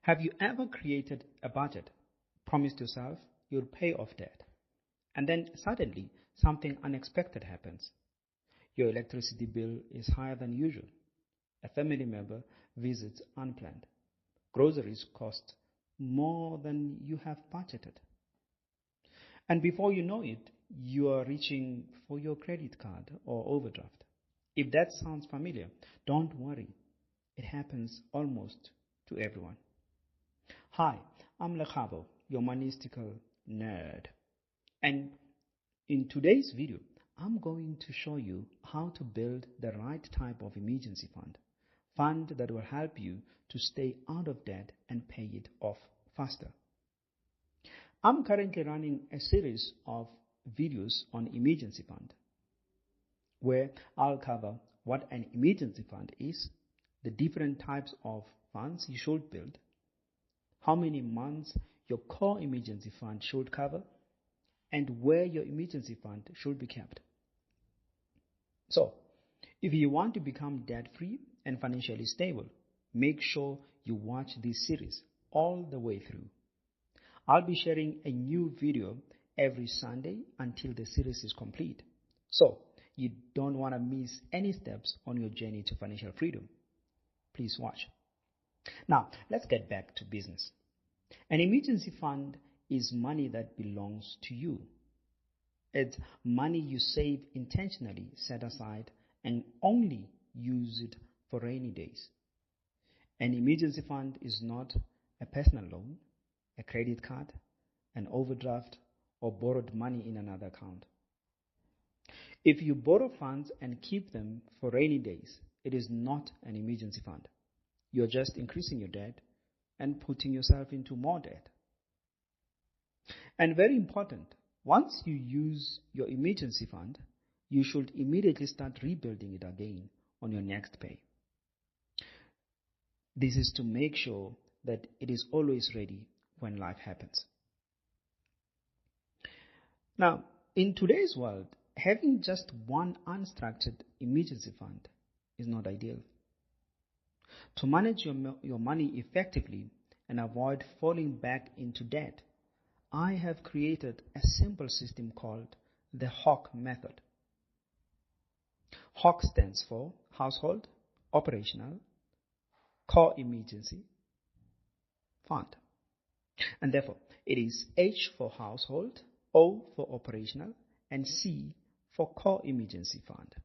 Have you ever created a budget, promised yourself you'll pay off debt, and then suddenly something unexpected happens? Your electricity bill is higher than usual. A family member visits unplanned. Groceries cost more than you have budgeted. And before you know it, you are reaching for your credit card or overdraft. If that sounds familiar, don't worry. It happens almost to everyone. Hi, I'm Lechabo, your moneystical nerd. And in today's video, I'm going to show you how to build the right type of emergency fund that will help you to stay out of debt and pay it off faster. I'm currently running a series of videos on emergency fund, where I'll cover what an emergency fund is, the different types of funds you should build, how many months your core emergency fund should cover, and where your emergency fund should be kept. So, if you want to become debt-free and financially stable, make sure you watch this series all the way through. I'll be sharing a new video every Sunday until the series is complete. So, you don't want to miss any steps on your journey to financial freedom. Please watch. Now, let's get back to business. An emergency fund is money that belongs to you. It's money you save intentionally, set aside, and only use it for rainy days. An emergency fund is not a personal loan, a credit card, an overdraft, or borrowed money in another account. If you borrow funds and keep them for rainy days, it is not an emergency fund. You're just increasing your debt and putting yourself into more debt. And very important, once you use your emergency fund, you should immediately start rebuilding it again on your next pay. This is to make sure that it is always ready when life happens. Now, in today's world, having just one unstructured emergency fund is not ideal. To manage your money effectively and avoid falling back into debt, I have created a simple system called the HOC Method. HOC stands for Household, Operational, Core Emergency Fund. And therefore, it is H for Household, O for Operational, and C for Core Emergency Fund.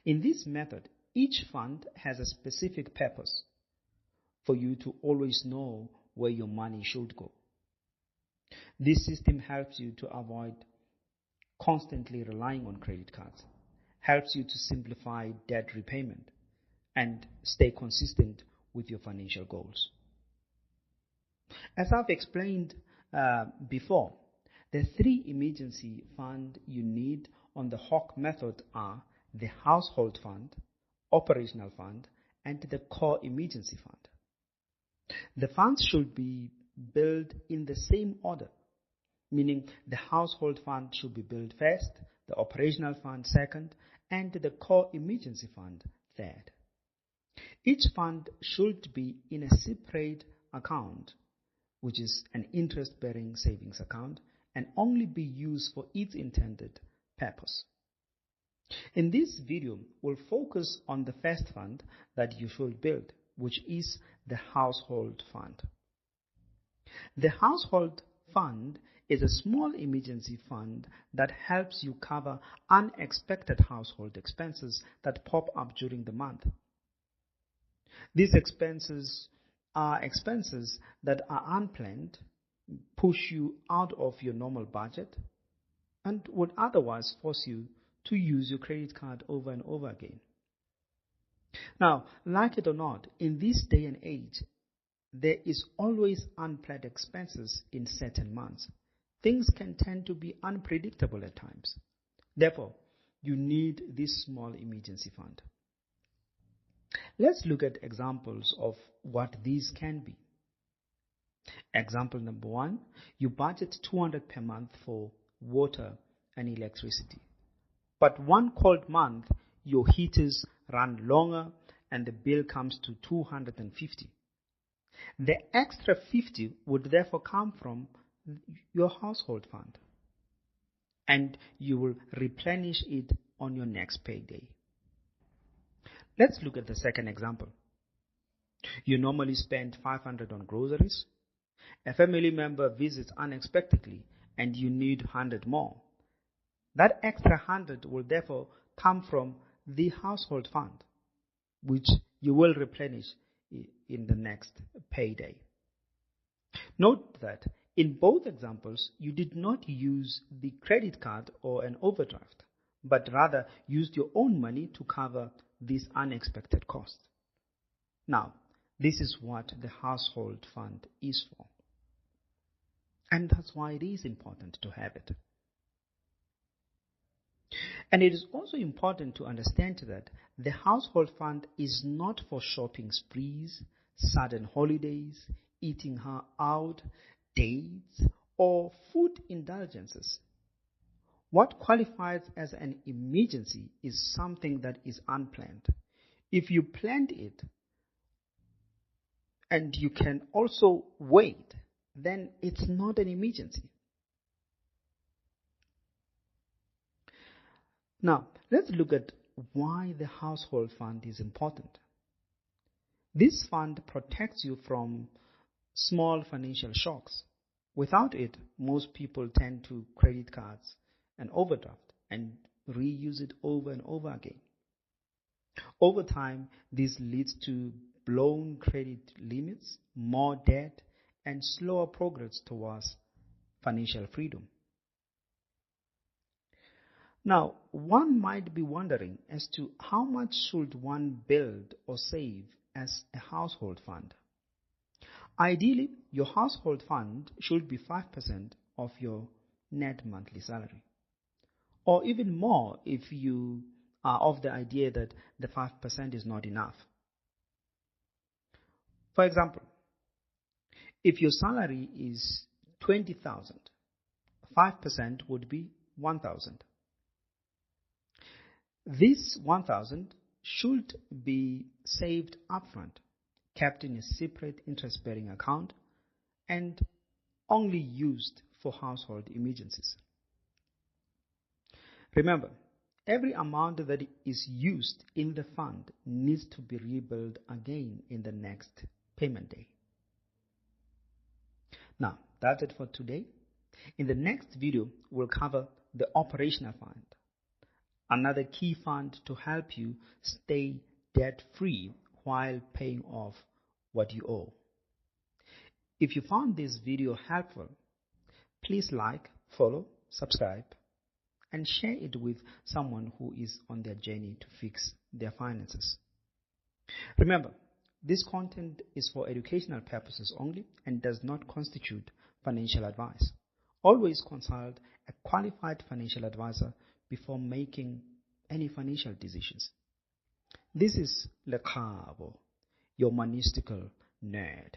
In this method, each fund has a specific purpose for you to always know where your money should go. This system helps you to avoid constantly relying on credit cards, helps you to simplify debt repayment, and stay consistent with your financial goals. As I've explained before, the three emergency funds you need on the HOC method are the household fund, operational fund, and the core emergency fund. The funds should be built in the same order, meaning the household fund should be built first, the operational fund second, and the core emergency fund third. Each fund should be in a separate account, which is an interest-bearing savings account, and only be used for its intended purpose. In this video, we'll focus on the first fund that you should build, which is the household fund. The household fund is a small emergency fund that helps you cover unexpected household expenses that pop up during the month. These expenses are expenses that are unplanned, push you out of your normal budget, and would otherwise force you to use your credit card over and over again. Now, like it or not, in this day and age, there is always unplanned expenses in certain months. Things can tend to be unpredictable at times. Therefore, you need this small emergency fund. Let's look at examples of what these can be. Example number 1, you budget $200 per month for water and electricity. But one cold month, your heaters run longer and the bill comes to $250. The extra 50 would therefore come from your household fund, and you will replenish it on your next payday. Let's look at the second example. You normally spend 500 on groceries. A family member visits unexpectedly and you need 100 more. That extra 100 will therefore come from the household fund, which you will replenish in the next payday. Note that in both examples, you did not use the credit card or an overdraft, but rather used your own money to cover this unexpected cost. Now, this is what the household fund is for. And that's why it is important to have it. And it is also important to understand that the household fund is not for shopping sprees, sudden holidays, eating out, dates, or food indulgences. What qualifies as an emergency is something that is unplanned. If you planned it and you can also wait, then it's not an emergency. Now, let's look at why the household fund is important. This fund protects you from small financial shocks. Without it, most people tend to credit cards and overdraft and reuse it over and over again. Over time, this leads to blown credit limits, more debt, and slower progress towards financial freedom. Now, one might be wondering as to how much should one build or save as a household fund. Ideally, your household fund should be 5% of your net monthly salary, or even more if you are of the idea that the 5% is not enough. For example, if your salary is 20,000, 5% would be 1,000. This 1,000 should be saved upfront, kept in a separate interest-bearing account, and only used for household emergencies. Remember, every amount that is used in the fund needs to be rebuilt again in the next payment day. Now, that's it for today. In the next video, we'll cover the operational fund, another key fund to help you stay debt-free while paying off what you owe. If you found this video helpful, please like, follow, subscribe, and share it with someone who is on their journey to fix their finances. Remember, this content is for educational purposes only and does not constitute financial advice. Always consult a qualified financial advisor before making any financial decisions. This is Lekabo, your manistical nerd,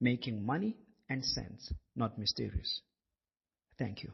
making money and sense, not mysterious. Thank you.